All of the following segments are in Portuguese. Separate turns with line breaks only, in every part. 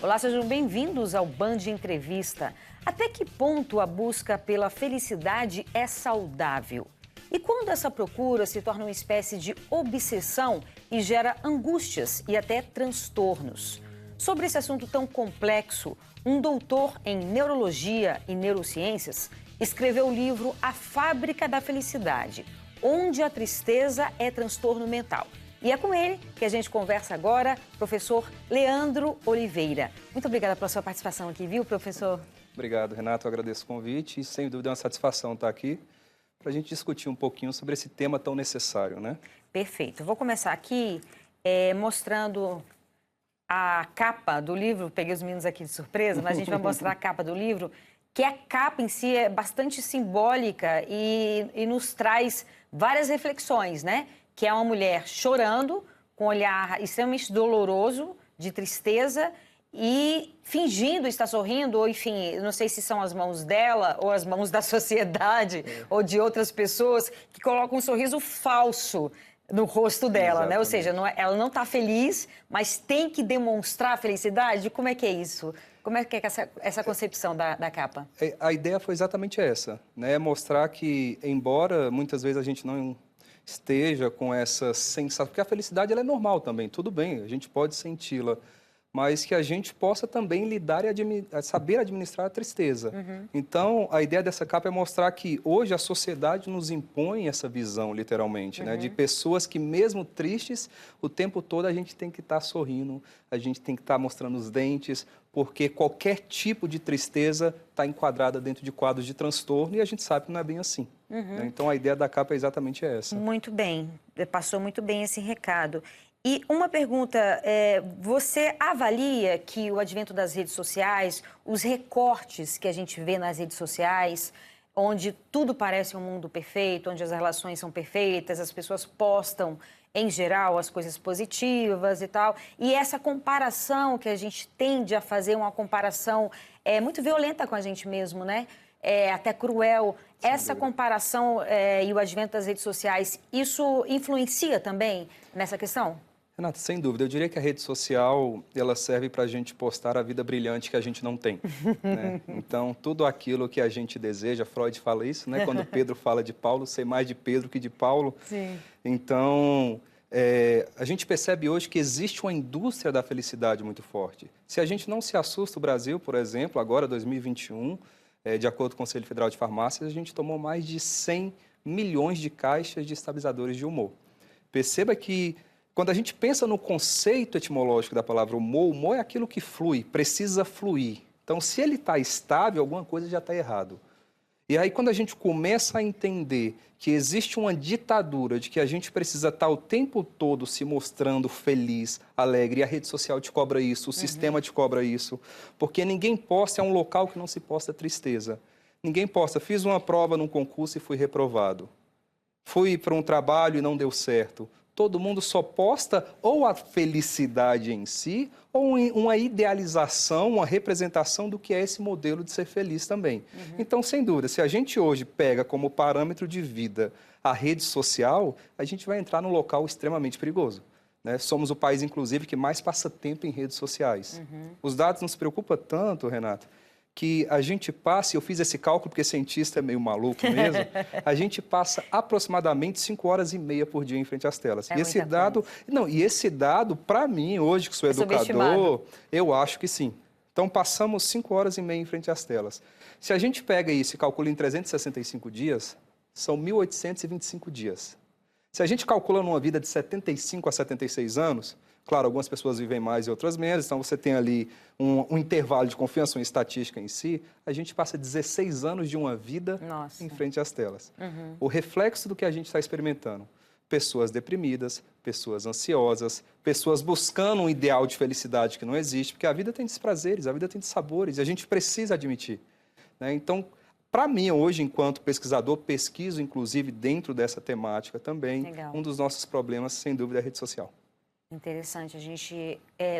Olá, sejam bem-vindos ao Band Entrevista. Até que ponto a busca pela felicidade é saudável? E quando essa procura se torna uma espécie de obsessão e gera angústias e até transtornos? Sobre esse assunto tão complexo, um doutor em neurologia e neurociências escreveu o livro A Fábrica da Felicidade, onde a tristeza é transtorno mental. E é com ele que a gente conversa agora, professor Leandro Oliveira. Muito obrigada pela sua participação aqui, viu, professor?
Obrigado, Renato. Eu agradeço o convite e, sem dúvida, é uma satisfação estar aqui para a gente discutir um pouquinho sobre esse tema tão necessário, né?
Perfeito. Vou começar aqui mostrando a capa do livro. Peguei os meninos aqui de surpresa, mas a gente vai mostrar a capa do livro, que a capa em si é bastante simbólica e nos traz várias reflexões, né? Que é uma mulher chorando, com um olhar extremamente doloroso, de tristeza, e fingindo estar sorrindo, ou enfim, não sei se são as mãos dela, ou as mãos da sociedade, ou de outras pessoas, que colocam um sorriso falso no rosto dela, né? Ou seja, ela não está feliz, mas tem que demonstrar felicidade. Como é que é isso? Como é que é essa concepção da capa?
A ideia foi exatamente essa, né? Mostrar que, embora muitas vezes a gente não esteja com essa sensação, porque a felicidade ela é normal também, tudo bem, a gente pode senti-la, mas que a gente possa também lidar e saber administrar a tristeza. Então, a ideia dessa capa é mostrar que hoje a sociedade nos impõe essa visão, literalmente, né? De pessoas que, mesmo tristes, o tempo todo a gente tem que estar sorrindo, a gente tem que estar mostrando os dentes, porque qualquer tipo de tristeza está enquadrada dentro de quadros de transtorno e a gente sabe que não é bem assim. Né? Então, a ideia da capa é exatamente essa.
Muito bem, passou muito bem esse recado. E uma pergunta, você avalia que o advento das redes sociais, os recortes que a gente vê nas redes sociais, onde tudo parece um mundo perfeito, onde as relações são perfeitas, as pessoas postam, em geral, as coisas positivas e tal, e essa comparação que a gente tende a fazer, uma comparação muito violenta com a gente mesmo, né? Até cruel. Essa comparação e o advento das redes sociais, isso influencia também nessa questão?
Renato, sem dúvida. Eu diria que a rede social, ela serve para a gente postar a vida brilhante que a gente não tem. Né? Então, tudo aquilo que a gente deseja, Freud fala isso, né? Quando Pedro fala de Paulo, sei mais de Pedro que de Paulo.
Sim.
Então, a gente percebe hoje que existe uma indústria da felicidade muito forte. Se a gente não se assusta, o Brasil, por exemplo, agora 2021, de acordo com o Conselho Federal de Farmácias, a gente tomou mais de 100 milhões de caixas de estabilizadores de humor. Perceba que quando a gente pensa no conceito etimológico da palavra humor é aquilo que flui, precisa fluir. Então, se ele está estável, alguma coisa já está errado. E aí, quando a gente começa a entender que existe uma ditadura de que a gente precisa estar o tempo todo se mostrando feliz, alegre, e a rede social te cobra isso, o sistema te cobra isso, porque ninguém posta, é um local que não se posta tristeza. Ninguém posta, fiz uma prova num concurso e fui reprovado. Fui para um trabalho e não deu certo. Todo mundo só posta ou a felicidade em si, ou uma idealização, uma representação do que é esse modelo de ser feliz também. Então, sem dúvida, se a gente hoje pega como parâmetro de vida a rede social, a gente vai entrar num local extremamente perigoso. Né? Somos o país, inclusive, que mais passa tempo em redes sociais. Os dados nos preocupam tanto, Renato, que a gente passa, eu fiz esse cálculo porque cientista é meio maluco mesmo, a gente passa aproximadamente 5 horas e meia por dia em frente às telas. E esse dado, esse dado, para mim, hoje que sou educador, eu acho que sim. Então, passamos 5 horas e meia em frente às telas. Se a gente pega isso e calcula em 365 dias, são 1.825 dias. Se a gente calcula numa vida de 75 a 76 anos, claro, algumas pessoas vivem mais e outras menos, então você tem ali um intervalo de confiança, uma estatística em si, a gente passa 16 anos de uma vida em frente às telas. O reflexo do que a gente está experimentando. Pessoas deprimidas, pessoas ansiosas, pessoas buscando um ideal de felicidade que não existe, porque a vida tem desprazeres, a vida tem dissabores, e a gente precisa admitir. Né? Então, para mim, hoje, enquanto pesquisador, pesquiso, inclusive, dentro dessa temática também.
Legal.
Um dos nossos problemas, sem dúvida, é a rede social.
Interessante a gente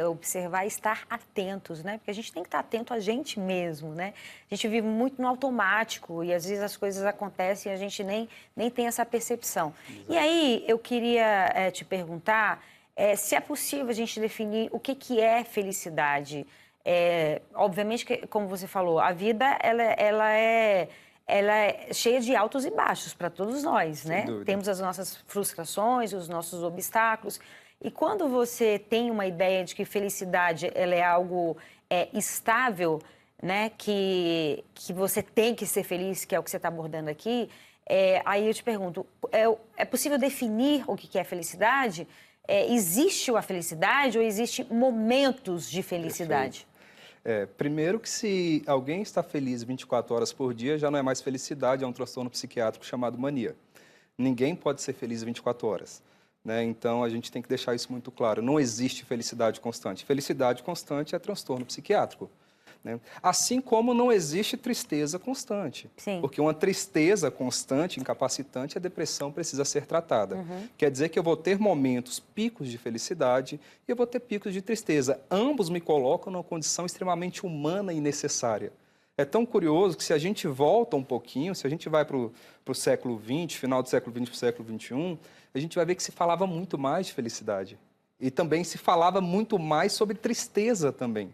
observar e estar atentos, né? Porque a gente tem que estar atento a gente mesmo, né? A gente vive muito no automático e às vezes as coisas acontecem e a gente nem tem essa percepção. Exato. E aí eu queria te perguntar se é possível a gente definir o que é felicidade. Obviamente, que, como você falou, a vida ela é cheia de altos e baixos para todos nós, né?
dúvida.
Temos as nossas frustrações, os nossos obstáculos. E quando você tem uma ideia de que felicidade ela é algo estável, né? Que você tem que ser feliz, que é o que você está abordando aqui, aí eu te pergunto, é possível definir o que é felicidade? Existe a felicidade ou existe momentos de felicidade?
Primeiro que se alguém está feliz 24 horas por dia, já não é mais felicidade, é um transtorno psiquiátrico chamado mania. Ninguém pode ser feliz 24 horas. Né? Então, a gente tem que deixar isso muito claro. Não existe felicidade constante. Felicidade constante é transtorno psiquiátrico. Né? Assim como não existe tristeza constante.
Sim.
Porque uma tristeza constante, incapacitante, a depressão precisa ser tratada. Quer dizer que eu vou ter momentos, picos de felicidade e eu vou ter picos de tristeza. Ambos me colocam numa condição extremamente humana e necessária. É tão curioso que se a gente volta um pouquinho, se a gente vai para o século XX, final do século XX para o século XXI, a gente vai ver que se falava muito mais de felicidade. E também se falava muito mais sobre tristeza também.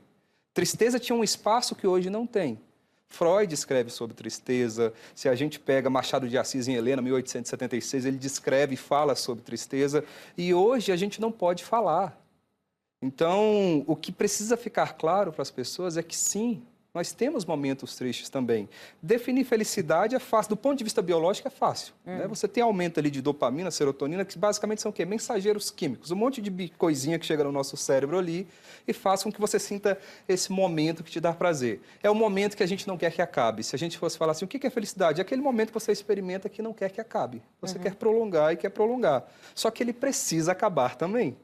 Tristeza tinha um espaço que hoje não tem. Freud escreve sobre tristeza. Se a gente pega Machado de Assis em Helena, 1876, ele descreve e fala sobre tristeza. E hoje a gente não pode falar. Então, o que precisa ficar claro para as pessoas é que sim, nós temos momentos tristes também. Definir felicidade é fácil, do ponto de vista biológico é fácil. Né? Você tem aumento ali de dopamina, serotonina, que basicamente são o quê? Mensageiros químicos, um monte de coisinha que chega no nosso cérebro ali e faz com que você sinta esse momento que te dá prazer. É o momento que a gente não quer que acabe. Se a gente fosse falar assim, o que é felicidade? É aquele momento que você experimenta que não quer que acabe. Você quer prolongar e quer prolongar. Só que ele precisa acabar também.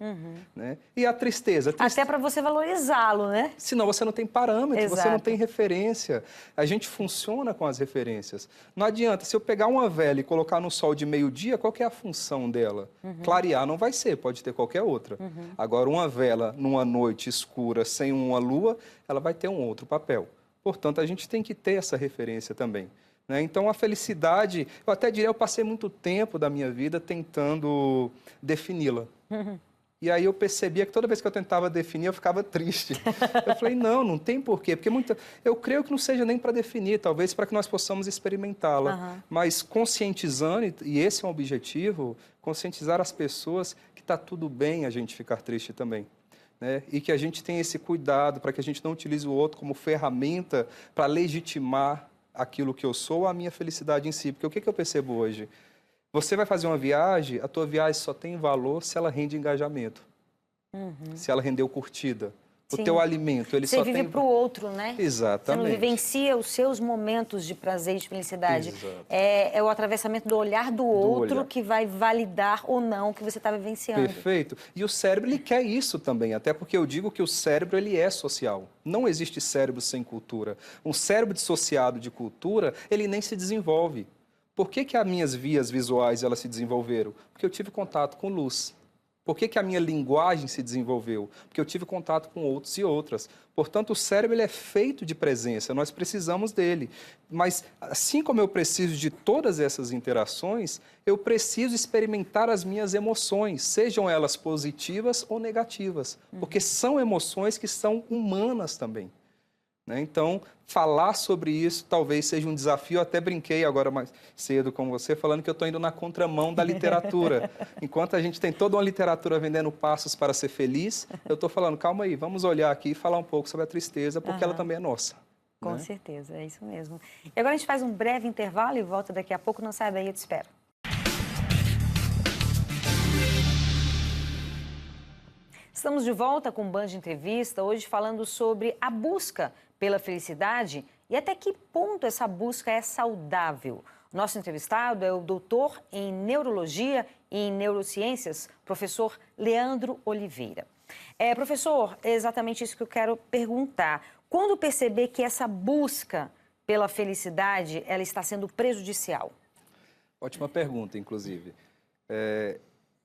Né? E a tristeza?
Até para você valorizá-lo, né?
Senão você não tem parâmetro, você não
Exato.
tem referência. A gente funciona com as referências. Não adianta, se eu pegar uma vela e colocar no sol de meio-dia, qual que é a função dela? Clarear não vai ser, pode ter qualquer outra. Agora, uma vela numa noite escura, sem uma lua, ela vai ter um outro papel. Portanto, a gente tem que ter essa referência também. Né? Então, a felicidade, eu até diria, eu passei muito tempo da minha vida tentando defini-la. E aí eu percebia que toda vez que eu tentava definir, eu ficava triste. Eu falei, não tem porquê. Porque eu creio que não seja nem para definir, talvez para que nós possamos experimentá-la. Mas conscientizando, e esse é um objetivo, conscientizar as pessoas que está tudo bem a gente ficar triste também. Né? E que a gente tenha esse cuidado para que a gente não utilize o outro como ferramenta para legitimar aquilo que eu sou, a minha felicidade em si. Porque o que eu percebo hoje? Você vai fazer uma viagem, a tua viagem só tem valor se ela rende engajamento, se ela rendeu curtida. O teu alimento, ele
você
só
vive
tem...
para o outro, né?
Exatamente.
Você não vivencia os seus momentos de prazer e de felicidade.
Exato.
É o atravessamento do olhar do outro
olhar.
que vai validar ou não o que você está vivenciando.
Perfeito. E o cérebro, ele quer isso também, até porque eu digo que o cérebro, ele é social. Não existe cérebro sem cultura. Um cérebro dissociado de cultura, ele nem se desenvolve. Por que as minhas vias visuais elas se desenvolveram? Porque eu tive contato com luz. Por que a minha linguagem se desenvolveu? Porque eu tive contato com outros e outras. Portanto, o cérebro ele é feito de presença, nós precisamos dele. Mas, assim como eu preciso de todas essas interações, eu preciso experimentar as minhas emoções, sejam elas positivas ou negativas. Porque são emoções que são humanas também. Né? Então, falar sobre isso talvez seja um desafio. Eu até brinquei agora mais cedo com você, falando que eu estou indo na contramão da literatura. Enquanto a gente tem toda uma literatura vendendo passos para ser feliz, eu estou falando, calma aí, vamos olhar aqui e falar um pouco sobre a tristeza, porque ela também é nossa.
Com certeza, é isso mesmo. E agora a gente faz um breve intervalo e volta daqui a pouco. Não sai daí, eu te espero. Estamos de volta com o Band Entrevista, hoje falando sobre a busca pela felicidade e até que ponto essa busca é saudável. Nosso entrevistado é o doutor em Neurologia e em Neurociências, professor Leandro Oliveira. Professor, é exatamente isso que eu quero perguntar. Quando perceber que essa busca pela felicidade ela está sendo prejudicial?
Ótima pergunta, inclusive.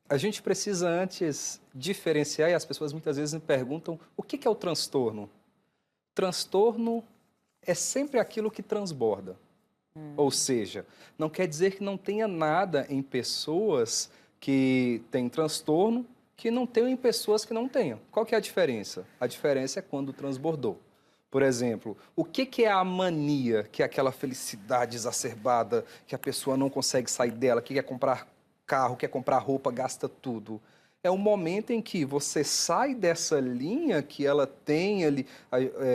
A gente precisa antes diferenciar, e as pessoas muitas vezes me perguntam, o que é o transtorno? Transtorno é sempre aquilo que transborda. Ou seja, não quer dizer que não tenha nada em pessoas que têm transtorno que não tenham em pessoas que não tenham. Qual que é a diferença? A diferença é quando transbordou. Por exemplo, o que é a mania, que é aquela felicidade exacerbada, que a pessoa não consegue sair dela, que quer comprar carro, quer comprar roupa, gasta tudo? É o momento em que você sai dessa linha que ela tem ali.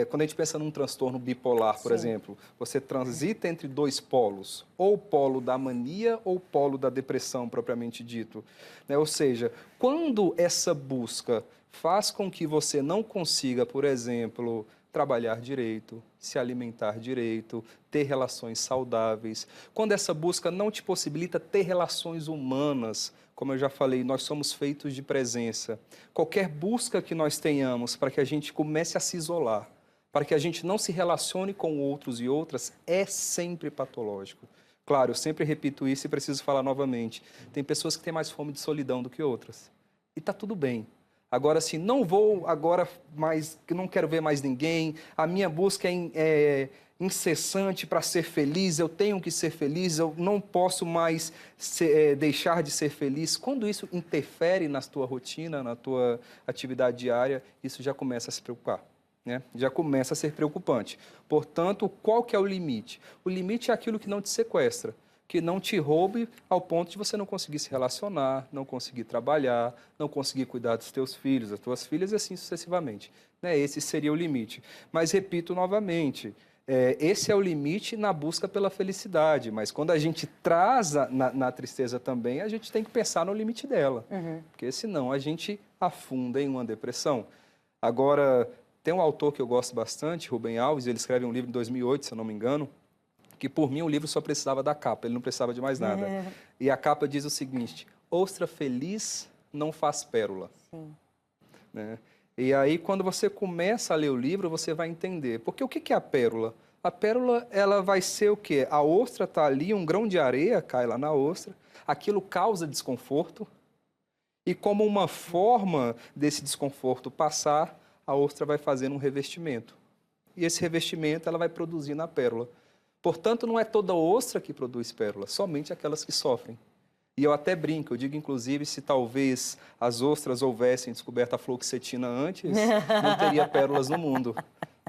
Quando a gente pensa num transtorno bipolar, por
Sim.
exemplo, você transita entre dois polos, ou o polo da mania ou o polo da depressão, propriamente dito. Né? Ou seja, quando essa busca faz com que você não consiga, por exemplo, trabalhar direito, se alimentar direito, ter relações saudáveis, quando essa busca não te possibilita ter relações humanas, como eu já falei, nós somos feitos de presença. Qualquer busca que nós tenhamos para que a gente comece a se isolar, para que a gente não se relacione com outros e outras, é sempre patológico. Claro, eu sempre repito isso e preciso falar novamente. Tem pessoas que têm mais fome de solidão do que outras. E está tudo bem. Agora, assim, não vou agora mais, não quero ver mais ninguém, a minha busca é incessante para ser feliz, eu tenho que ser feliz, eu não posso mais deixar de ser feliz. Quando isso interfere na tua rotina, na tua atividade diária, isso já começa a se preocupar, né? Já começa a ser preocupante. Portanto, qual que é o limite? O limite é aquilo que não te sequestra, que não te roube ao ponto de você não conseguir se relacionar, não conseguir trabalhar, não conseguir cuidar dos teus filhos, das tuas filhas e assim sucessivamente. Né? Esse seria o limite. Mas repito novamente, esse é o limite na busca pela felicidade, mas quando a gente traz na tristeza também, a gente tem que pensar no limite dela, porque senão a gente afunda em uma depressão. Agora, tem um autor que eu gosto bastante, Rubem Alves, ele escreve um livro em 2008, se eu não me engano, que por mim o livro só precisava da capa, ele não precisava de mais nada. E a capa diz o seguinte: ostra feliz não faz pérola.
Sim.
Né? E aí, quando você começa a ler o livro, você vai entender. Porque o que é a pérola? A pérola, ela vai ser o quê? A ostra está ali, um grão de areia cai lá na ostra, aquilo causa desconforto, e como uma forma desse desconforto passar, a ostra vai fazendo um revestimento. E esse revestimento ela vai produzir na pérola. Portanto, não é toda ostra que produz pérola, somente aquelas que sofrem. E eu até brinco, eu digo inclusive, se talvez as ostras houvessem descoberto a fluoxetina antes, não teria pérolas no mundo.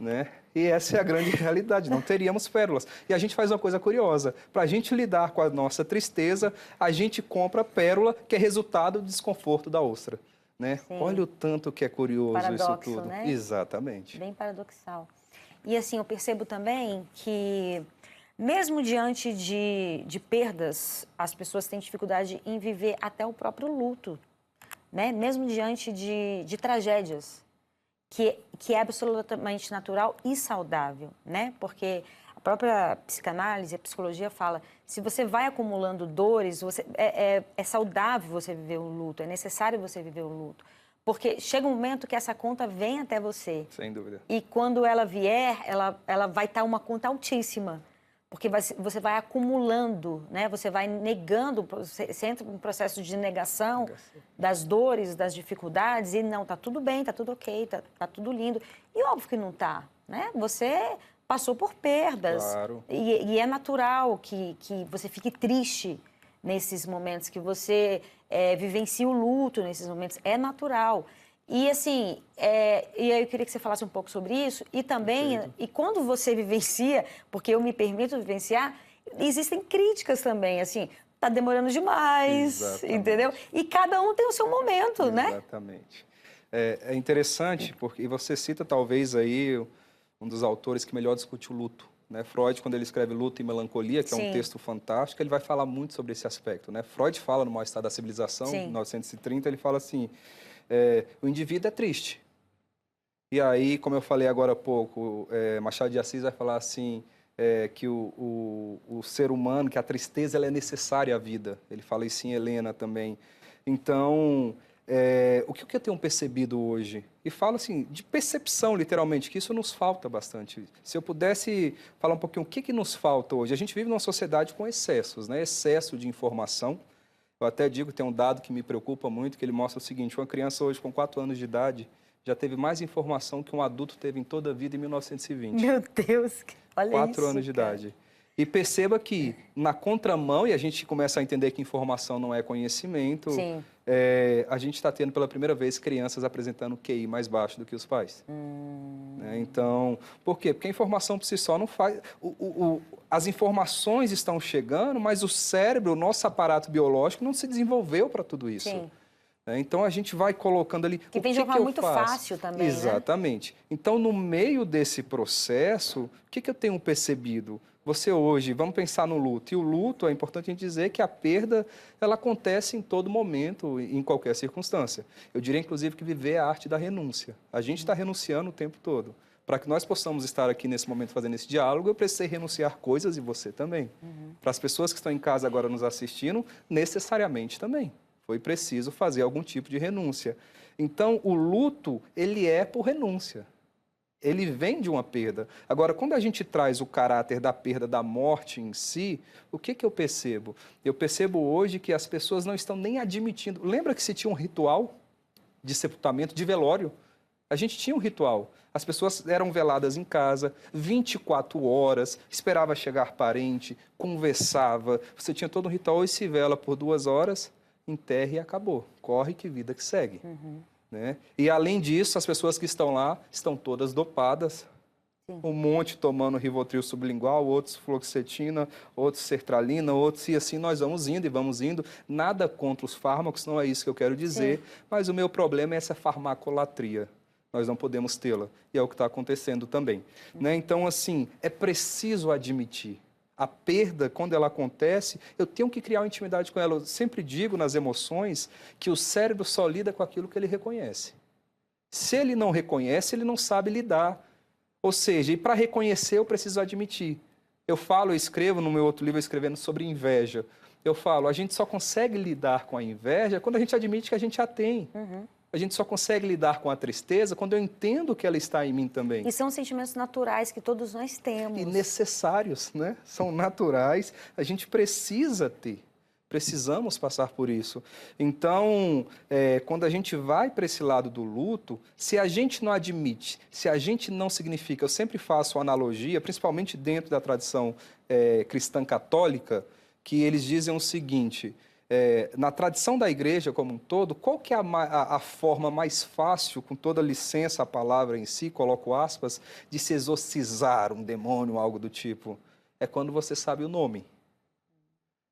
Né? E essa é a grande realidade, não teríamos pérolas. E a gente faz uma coisa curiosa, para a gente lidar com a nossa tristeza, a gente compra pérola, que é resultado do desconforto da ostra. Né? Olha o tanto que é curioso
Paradoxo,
isso tudo.
né?
Exatamente.
Bem paradoxal. E assim, eu percebo também que, mesmo diante de perdas, as pessoas têm dificuldade em viver até o próprio luto, né? Mesmo diante de tragédias, que é absolutamente natural e saudável, né? Porque a própria psicanálise, a psicologia fala, se você vai acumulando dores, é saudável você viver o luto, é necessário você viver o luto. Porque chega um momento que essa conta vem até você.
Sem dúvida.
E quando ela vier, ela vai estar uma conta altíssima. Porque você vai acumulando, né? Você vai negando, você entra num processo de negação das dores, das dificuldades, e não, tá tudo bem, tá tudo ok, tá tudo lindo. E óbvio que não tá, né? Você passou por perdas.
Claro.
E é natural que você fique triste nesses momentos, que você vivencia o luto nesses momentos. É natural. E assim, e aí eu queria que você falasse um pouco sobre isso. E também, e quando você vivencia, porque eu me permito vivenciar, existem críticas também, assim, tá demorando demais,
Exatamente.
entendeu? E cada um tem o seu momento, né?
Exatamente. É interessante, porque você cita talvez aí um dos autores que melhor discute o luto. Né? Freud, quando ele escreve Luto e Melancolia, que é um texto fantástico, ele vai falar muito sobre esse aspecto. Né? Freud fala no Mal Estado da Civilização, em 1930, ele fala assim, o indivíduo é triste. E aí, como eu falei agora há pouco, Machado de Assis vai falar assim, que o ser humano, que a tristeza ela é necessária à vida. Ele fala isso em Helena também. Então, o que eu tenho percebido hoje? E falo assim, de percepção, literalmente, que isso nos falta bastante. Se eu pudesse falar um pouquinho o que nos falta hoje. A gente vive numa sociedade com excessos, né? Excesso de informação. Eu até digo, tem um dado que me preocupa muito, que ele mostra o seguinte, uma criança hoje com 4 anos de idade já teve mais informação que um adulto teve em toda a vida em 1920.
Meu Deus, olha
4
isso,
anos de
cara.
idade. E perceba que, na contramão, e a gente começa a entender que informação não é conhecimento,
Sim.
a gente está tendo pela primeira vez crianças apresentando QI mais baixo do que os pais. Né? Então, por quê? Porque a informação por si só não faz... as informações estão chegando, mas o cérebro, o nosso aparato biológico, não se desenvolveu para tudo isso.
Sim.
Então, a gente vai colocando ali...
Que vem de uma forma muito fácil também,
Exatamente. Né? Então, no meio desse processo, o que eu tenho percebido? Você hoje, vamos pensar no luto. E o luto, é importante a gente dizer que a perda, ela acontece em todo momento, em qualquer circunstância. Eu diria, inclusive, que viver é a arte da renúncia. A gente está renunciando o tempo todo. Para que nós possamos estar aqui nesse momento fazendo esse diálogo, eu precisei renunciar coisas e você também. Para as pessoas que estão em casa agora nos assistindo, necessariamente também. Foi preciso fazer algum tipo de renúncia. Então, o luto, ele é por renúncia. Ele vem de uma perda. Agora, quando a gente traz o caráter da perda, da morte em si, o que eu percebo? Eu percebo hoje que as pessoas não estão nem admitindo. Lembra que se tinha um ritual de sepultamento, de velório? A gente tinha um ritual. As pessoas eram veladas em casa, 24 horas, esperava chegar parente, conversava. Você tinha todo um ritual e se vela por 2 horas, enterra e acabou. Corre que vida que segue. Né? E, além disso, as pessoas que estão lá estão todas dopadas. Sim. Um monte tomando Rivotril sublingual, outros fluoxetina, outros sertralina, outros... E assim nós vamos indo e vamos indo. Nada contra os fármacos, não é isso que eu quero dizer. Sim. Mas o meu problema é essa farmacolatria. Nós não podemos tê-la. E é o que está acontecendo também. Né? Então, assim, é preciso admitir. A perda, quando ela acontece, eu tenho que criar uma intimidade com ela. Eu sempre digo nas emoções que o cérebro só lida com aquilo que ele reconhece. Se ele não reconhece, ele não sabe lidar. Ou seja, e para reconhecer, eu preciso admitir. Eu falo, eu escrevo no meu outro livro, escrevendo sobre inveja. Eu falo, a gente só consegue lidar com a inveja quando a gente admite que a gente a tem. A gente só consegue lidar com a tristeza quando eu entendo que ela está em mim também.
E são sentimentos naturais que todos nós temos.
E necessários, né? São naturais, a gente precisa ter. Precisamos passar por isso. Então, quando a gente vai para esse lado do luto, se a gente não admite, se a gente não significa... Eu sempre faço analogia, principalmente dentro da tradição cristã católica, que eles dizem o seguinte... na tradição da igreja como um todo, qual que é a forma mais fácil, com toda licença a palavra em si, coloco aspas, de se exorcizar um demônio, algo do tipo? É quando você sabe o nome.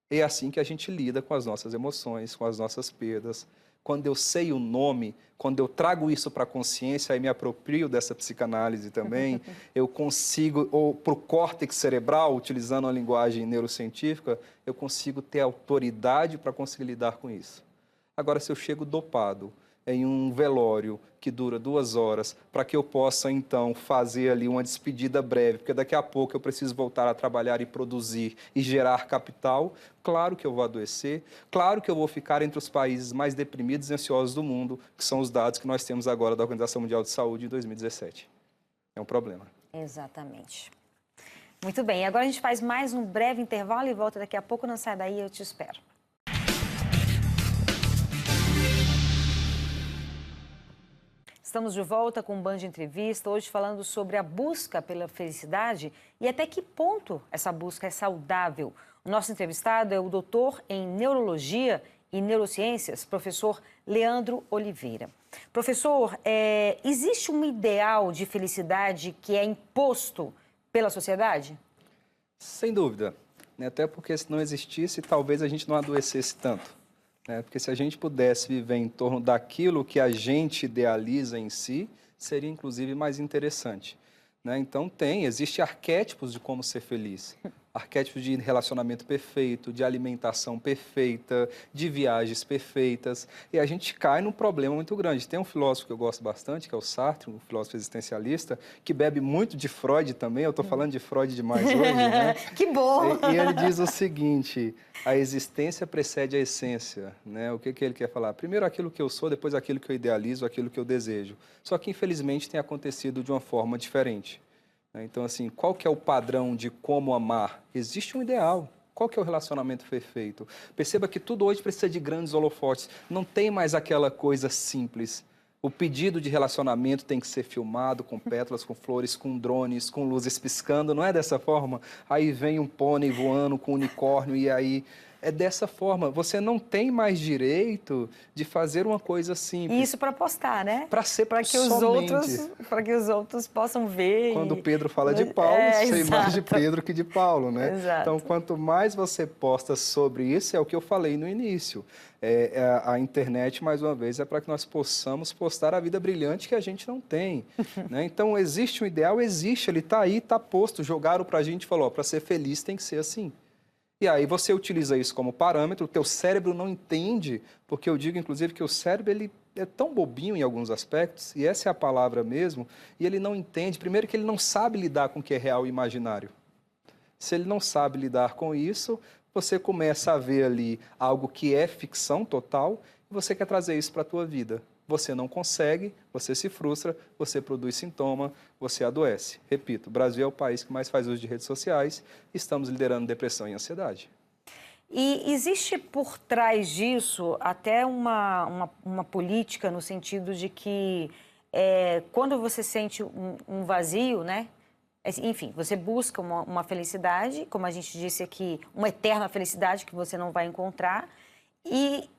É assim que a gente lida com as nossas emoções, com as nossas perdas. Quando eu sei o nome, quando eu trago isso para a consciência e me aproprio dessa psicanálise também, eu consigo, ou para o córtex cerebral, utilizando a linguagem neurocientífica, eu consigo ter autoridade para conseguir lidar com isso. Agora, se eu chego dopado em um velório que dura 2 horas, para que eu possa, então, fazer ali uma despedida breve, porque daqui a pouco eu preciso voltar a trabalhar e produzir e gerar capital, claro que eu vou adoecer, claro que eu vou ficar entre os países mais deprimidos e ansiosos do mundo, que são os dados que nós temos agora da Organização Mundial de Saúde em 2017. É um problema.
Exatamente. Muito bem, agora a gente faz mais um breve intervalo e volta daqui a pouco. Não sai daí, eu te espero. Estamos de volta com um Band Entrevista, hoje falando sobre a busca pela felicidade e até que ponto essa busca é saudável. O nosso entrevistado é o doutor em Neurologia e Neurociências, professor Leandro Oliveira. Professor, existe um ideal de felicidade que é imposto pela sociedade?
Sem dúvida. Até porque se não existisse, talvez a gente não adoecesse tanto. Porque se a gente pudesse viver em torno daquilo que a gente idealiza em si, seria inclusive mais interessante. Então existem arquétipos de como ser feliz. Arquétipos de relacionamento perfeito, de alimentação perfeita, de viagens perfeitas. E a gente cai num problema muito grande. Tem um filósofo que eu gosto bastante, que é o Sartre, um filósofo existencialista, que bebe muito de Freud também. Eu estou falando de Freud demais hoje, né?
Que bom!
E ele diz o seguinte, a existência precede a essência. O que ele quer falar? Primeiro aquilo que eu sou, depois aquilo que eu idealizo, aquilo que eu desejo. Só que, infelizmente, tem acontecido de uma forma diferente. Então, assim, qual que é o padrão de como amar? Existe um ideal. Qual que é o relacionamento perfeito? Perceba que tudo hoje precisa de grandes holofotes. Não tem mais aquela coisa simples. O pedido de relacionamento tem que ser filmado com pétalas, com flores, com drones, com luzes piscando, não é dessa forma? Aí vem um pônei voando com um unicórnio e aí... É dessa forma, você não tem mais direito de fazer uma coisa simples.
E isso para postar, né?
Para ser
para que
somente.
para que os outros possam ver.
Quando Pedro fala de Paulo, sei mais de Pedro que de Paulo, né?
Exato.
Então, quanto mais você posta sobre isso, é o que eu falei no início. A internet, mais uma vez, é para que nós possamos postar a vida brilhante que a gente não tem. Né? Então, existe um ideal, existe, ele está aí, está posto. Jogaram para a gente e falou, para ser feliz tem que ser assim. E aí você utiliza isso como parâmetro, o teu cérebro não entende, porque eu digo, inclusive, que o cérebro ele é tão bobinho em alguns aspectos, e essa é a palavra mesmo, e ele não entende, primeiro que ele não sabe lidar com o que é real e imaginário. Se ele não sabe lidar com isso, você começa a ver ali algo que é ficção total, e você quer trazer isso para a tua vida. Você não consegue, você se frustra, você produz sintoma, você adoece. Repito, o Brasil é o país que mais faz uso de redes sociais, estamos liderando depressão e ansiedade.
E existe por trás disso até uma política no sentido de que quando você sente um vazio, né? Enfim, você busca uma felicidade, como a gente disse aqui, uma eterna felicidade que você não vai encontrar.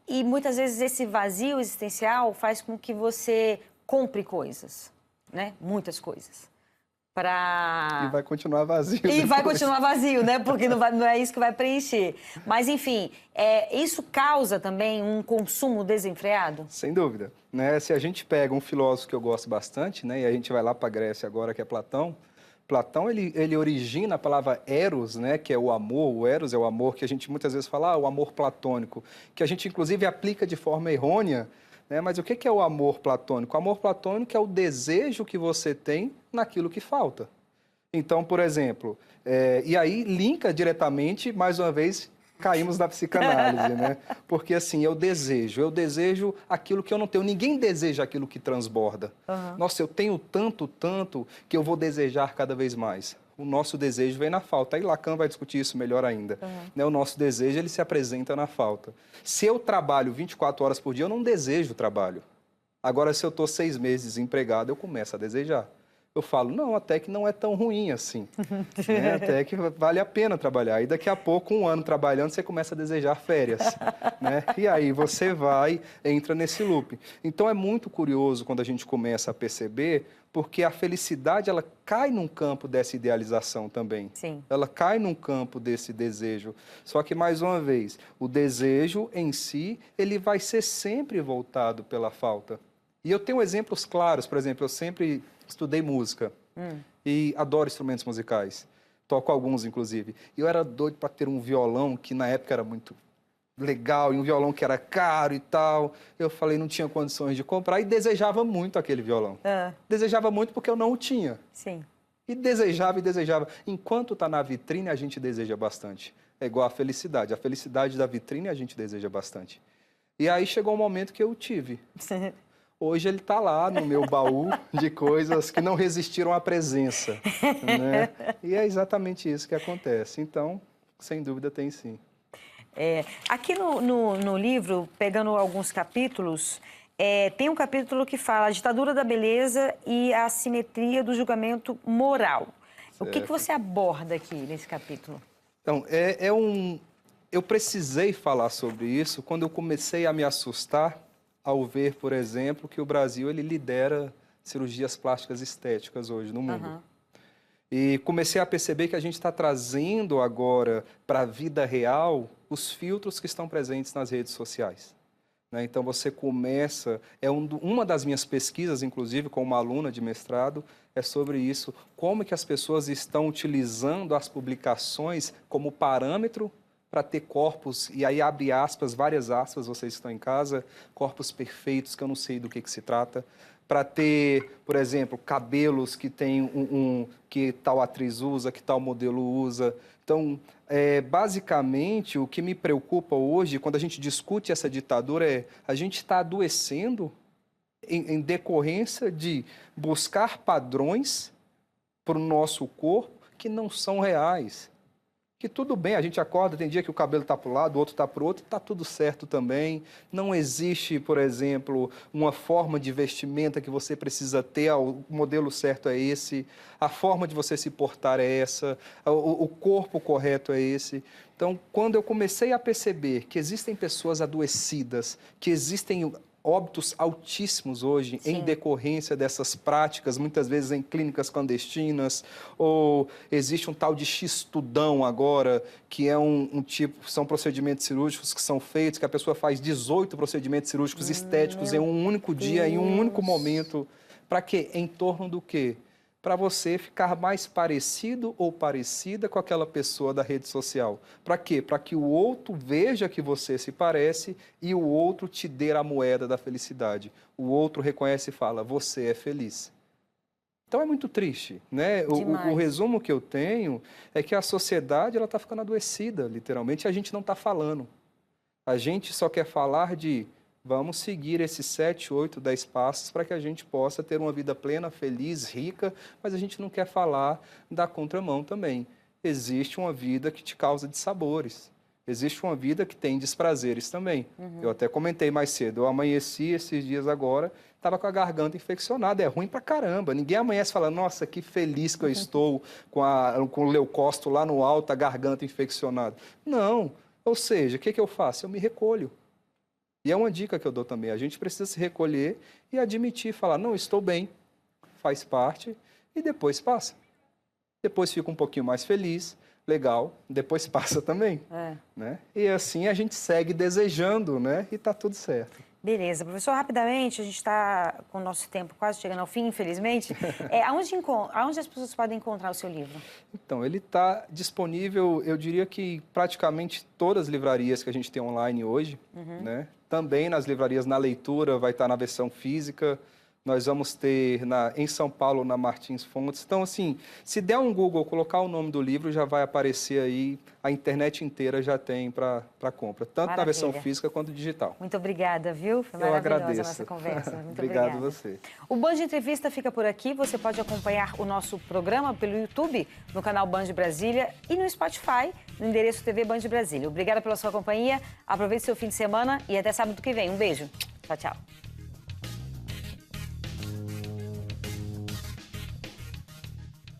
E muitas vezes esse vazio existencial faz com que você compre coisas, né? Muitas coisas.
E vai continuar vazio.
E vai continuar vazio, né? Porque não é isso que vai preencher. Mas, enfim, isso causa também um consumo desenfreado?
Sem dúvida. Né? Se a gente pega um filósofo que eu gosto bastante, né? E a gente vai lá para a Grécia agora, que é Platão. Platão, ele origina a palavra eros, né, que é o amor. O eros é o amor que a gente muitas vezes fala, o amor platônico, que a gente inclusive aplica de forma errônea, né? Mas o que é o amor platônico? O amor platônico é o desejo que você tem naquilo que falta. Então, por exemplo, e aí linka diretamente, mais uma vez, caímos na psicanálise, né? Porque assim, eu desejo aquilo que eu não tenho. Ninguém deseja aquilo que transborda. Uhum. Nossa, eu tenho tanto, que eu vou desejar cada vez mais. O nosso desejo vem na falta. Aí Lacan vai discutir isso melhor ainda. Uhum. Né? O nosso desejo, ele se apresenta na falta. Se eu trabalho 24 horas por dia, eu não desejo trabalho. Agora, se eu estou 6 meses desempregado, eu começo a desejar. Eu falo, não, até que não é tão ruim assim. Né? Até que vale a pena trabalhar. E daqui a pouco, 1 ano trabalhando, você começa a desejar férias. Né? E aí você entra nesse loop. Então é muito curioso quando a gente começa a perceber, porque a felicidade, ela cai num campo dessa idealização também.
Sim.
Ela cai num campo desse desejo. Só que, mais uma vez, o desejo em si, ele vai ser sempre voltado pela falta. E eu tenho exemplos claros, por exemplo, eu sempre estudei música e adoro instrumentos musicais. Toco alguns, inclusive. E eu era doido para ter um violão que na época era muito legal e um violão que era caro e tal. Eu falei, não tinha condições de comprar e desejava muito aquele violão. Desejava muito porque eu não o tinha.
Sim.
E desejava e desejava. Enquanto está na vitrine, a gente deseja bastante. É igual a felicidade. A felicidade da vitrine a gente deseja bastante. E aí chegou um momento que eu tive. Hoje ele está lá no meu baú de coisas que não resistiram à presença. Né? E é exatamente isso que acontece. Então, sem dúvida, tem sim.
Aqui no livro, pegando alguns capítulos, tem um capítulo que fala a ditadura da beleza e a assimetria do julgamento moral. Certo. O que você aborda aqui nesse capítulo?
Então, eu precisei falar sobre isso quando eu comecei a me assustar ao ver, por exemplo, que o Brasil ele lidera cirurgias plásticas estéticas hoje no mundo. Uhum. E comecei a perceber que a gente está trazendo agora para a vida real os filtros que estão presentes nas redes sociais. Né? Então você começa, uma das minhas pesquisas, inclusive com uma aluna de mestrado, é sobre isso, como que as pessoas estão utilizando as publicações como parâmetro para ter corpos, e aí abre aspas, várias aspas, vocês que estão em casa, corpos perfeitos, que eu não sei do que se trata, para ter, por exemplo, cabelos que tem que tal atriz usa, que tal modelo usa. Então, basicamente, o que me preocupa hoje, quando a gente discute essa ditadura, a gente está adoecendo em decorrência de buscar padrões para o nosso corpo que não são reais. Que tudo bem, a gente acorda, tem dia que o cabelo está para o lado, o outro está para o outro, está tudo certo também. Não existe, por exemplo, uma forma de vestimenta que você precisa ter, o modelo certo é esse, a forma de você se portar é essa, o corpo correto é esse. Então, quando eu comecei a perceber que existem pessoas adoecidas, que existem óbitos altíssimos hoje em decorrência dessas práticas, muitas vezes em clínicas clandestinas, ou existe um tal de X-tudão agora, que é um tipo, são procedimentos cirúrgicos que são feitos, que a pessoa faz 18 procedimentos cirúrgicos estéticos em um único dia, em um único momento. Para quê? Em torno do quê? Para você ficar mais parecido ou parecida com aquela pessoa da rede social. Para quê? Para que o outro veja que você se parece e o outro te dê a moeda da felicidade. O outro reconhece e fala, você é feliz. Então é muito triste, né? O resumo que eu tenho é que a sociedade está ficando adoecida, literalmente, e a gente não está falando. A gente só quer falar de... Vamos seguir esses 7, 8, 10 passos para que a gente possa ter uma vida plena, feliz, rica, mas a gente não quer falar da contramão também. Existe uma vida que te causa dissabores. Existe uma vida que tem desprazeres também. Eu até comentei mais cedo, eu amanheci esses dias agora, estava com a garganta infeccionada, é ruim pra caramba. Ninguém amanhece falando, nossa, que feliz que eu estou com o leucócito lá no alto, a garganta infeccionada. Não, ou seja, o que eu faço? Eu me recolho. E é uma dica que eu dou também, a gente precisa se recolher e admitir, falar, não, estou bem, faz parte, e depois passa. Depois fica um pouquinho mais feliz, legal, depois passa também. Né? E assim a gente segue desejando, né? E está tudo certo.
Beleza. Professor, rapidamente, a gente está com o nosso tempo quase chegando ao fim, infelizmente. Aonde as pessoas podem encontrar o seu livro?
Então, ele está disponível, eu diria que praticamente todas as livrarias que a gente tem online hoje, né? Também nas livrarias Na Leitura, vai estar na versão física. Nós vamos ter em São Paulo, na Martins Fontes. Então, assim, se der um Google, colocar o nome do livro, já vai aparecer aí, a internet inteira já tem para compra, tanto na versão física quanto digital.
Muito obrigada, viu? Foi maravilhosa a nossa conversa. Muito
Obrigado
obrigada.
você.
O Band Entrevista fica por aqui. Você pode acompanhar o nosso programa pelo YouTube, no canal Band Brasília e no Spotify, no endereço TV Band Brasília. Obrigada pela sua companhia, aproveite seu fim de semana e até sábado que vem. Um beijo. Tchau, tchau.